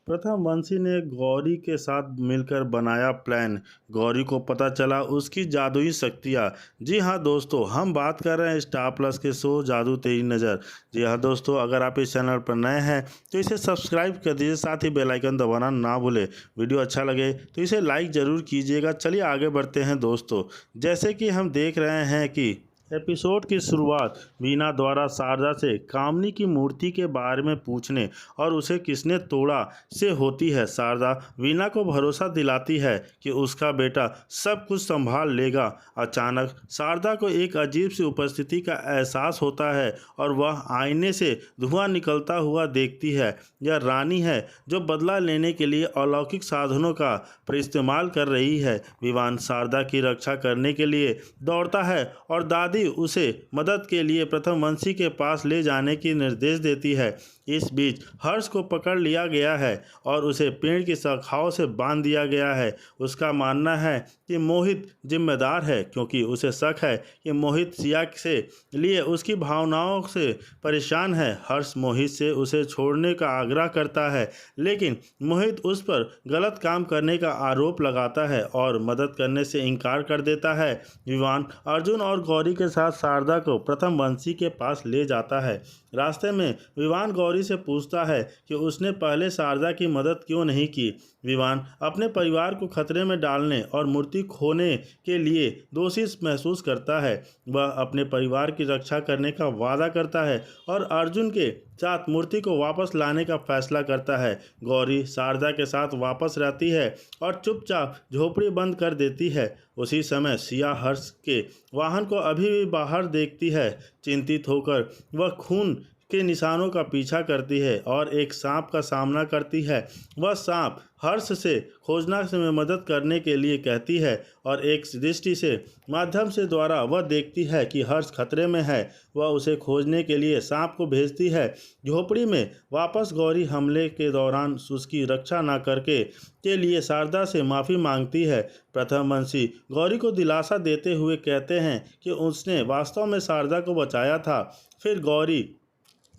प्रथम वंशी ने गौरी के साथ मिलकर बनाया प्लान। गौरी को पता चला उसकी जादुई शक्तियाँ। जी हाँ दोस्तों, हम बात कर रहे हैं स्टार प्लस के शो जादू तेरी नज़र। जी हाँ दोस्तों, अगर आप इस चैनल पर नए हैं तो इसे सब्सक्राइब कर दीजिए, साथ ही बेल आइकन दबाना ना भूलें। वीडियो अच्छा लगे तो इसे लाइक ज़रूर कीजिएगा। चलिए आगे बढ़ते हैं दोस्तों। जैसे कि हम देख रहे हैं कि एपिसोड की शुरुआत वीना द्वारा शारदा से कामनी की मूर्ति के बारे में पूछने और उसे किसने तोड़ा से होती है। शारदा वीना को भरोसा दिलाती है कि उसका बेटा सब कुछ संभाल लेगा। अचानक शारदा को एक अजीब सी उपस्थिति का एहसास होता है और वह आईने से धुआं निकलता हुआ देखती है। यह रानी है जो बदला लेने के लिए अलौकिक साधनों का इस्तेमाल कर रही है। विवान शारदा की रक्षा करने के लिए दौड़ता है और दादी उसे मदद के लिए प्रथम वंशी के पास ले जाने की निर्देश देती है। इस बीच हर्ष को पकड़ लिया गया है और उसे पेड़ की शाखाओं से बांध दिया गया है। उसका मानना है कि मोहित जिम्मेदार है, क्योंकि उसे शक है कि मोहित सिया से लिए उसकी भावनाओं से परेशान है। हर्ष मोहित से उसे छोड़ने का आग्रह करता है, लेकिन मोहित उस पर गलत काम करने का आरोप लगाता है और मदद करने से इनकार कर देता है। विवान अर्जुन और गौरी के साथ शारदा को प्रथम वंशी के पास ले जाता है। रास्ते में विवान गौरी से पूछता है कि उसने पहले शारदा की मदद क्यों नहीं की। विवान अपने परिवार को खतरे में डालने और मूर्ति खोने के लिए दोषी महसूस करता है। वह अपने परिवार की रक्षा करने का वादा करता है और अर्जुन के साथ मूर्ति को वापस लाने का फैसला करता है। गौरी शारदा के साथ वापस रहती है और चुपचाप झोपड़ी बंद कर देती है। उसी समय सिया हर्ष के वाहन को अभी भी बाहर देखती है। चिंतित होकर वह खून के निशानों का पीछा करती है और एक सांप का सामना करती है। वह सांप हर्ष से खोजना से में मदद करने के लिए कहती है और एक दृष्टि से माध्यम से द्वारा वह देखती है कि हर्ष खतरे में है। वह उसे खोजने के लिए सांप को भेजती है। झोपड़ी में वापस गौरी हमले के दौरान उसकी रक्षा न करके के लिए शारदा से माफ़ी मांगती है। प्रथम वंशी गौरी को दिलासा देते हुए कहते हैं कि उसने वास्तव में शारदा को बचाया था। फिर गौरी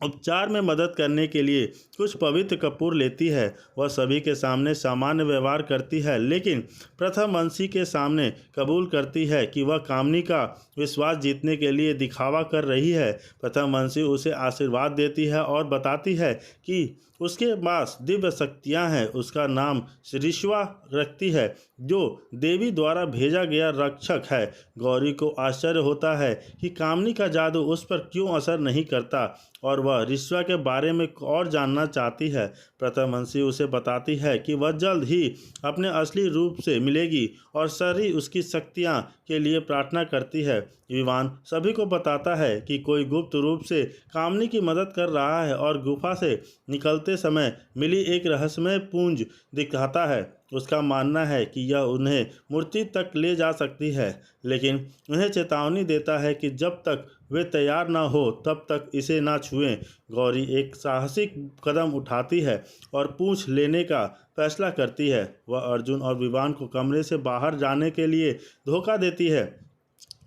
उपचार में मदद करने के लिए कुछ पवित्र कपूर लेती है। वह सभी के सामने सामान्य व्यवहार करती है, लेकिन प्रथम वंशी के सामने कबूल करती है कि वह कामनी का विश्वास जीतने के लिए दिखावा कर रही है। प्रथम वंशी उसे आशीर्वाद देती है और बताती है कि उसके पास दिव्य शक्तियाँ हैं। उसका नाम ऋषवा रखती है, जो देवी द्वारा भेजा गया रक्षक है। गौरी को आश्चर्य होता है कि कामनी का जादू उस पर क्यों असर नहीं करता और वह ऋषवा के बारे में और जानना चाहती है। प्रथम वंशी उसे बताती है कि वह जल्द ही अपने असली रूप से मिलेगी और सारी उसकी शक्तियाँ के लिए प्रार्थना करती है। विवान सभी को बताता है कि कोई गुप्त रूप से कामनी की मदद कर रहा है और गुफा से निकलते समय मिली एक रहस्यमय पूंज दिखाता है। उसका मानना है कि यह उन्हें मूर्ति तक ले जा सकती है, लेकिन उन्हें चेतावनी देता है कि जब तक वे तैयार न हो तब तक इसे ना छुएं। गौरी एक साहसिक कदम उठाती है और पूंछ लेने का फैसला करती है। वह अर्जुन और विवान को कमरे से बाहर जाने के लिए धोखा देती है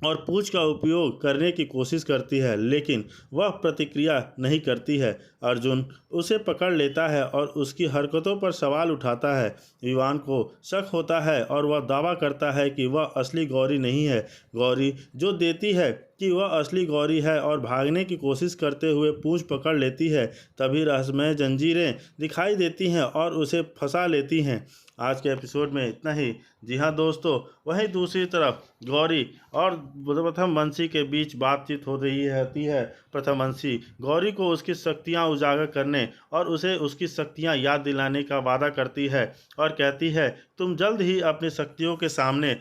और पूंछ का उपयोग करने की कोशिश करती है, लेकिन वह प्रतिक्रिया नहीं करती है। अर्जुन उसे पकड़ लेता है और उसकी हरकतों पर सवाल उठाता है। विवान को शक होता है और वह दावा करता है कि वह असली गौरी नहीं है। गौरी जो देती है कि वह असली गौरी है और भागने की कोशिश करते हुए पूंछ पकड़ लेती है। तभी रहस्यमय जंजीरें दिखाई देती हैं और उसे फंसा लेती हैं। आज के एपिसोड में इतना ही। जी हाँ दोस्तों, वहीं दूसरी तरफ गौरी और प्रथम वंशी के बीच बातचीत हो रही रहती है। प्रथम वंशी गौरी को उसकी शक्तियाँ उजागर करने और उसे उसकी शक्तियाँ याद दिलाने का वादा करती है और कहती है, तुम जल्द ही अपनी शक्तियों के सामने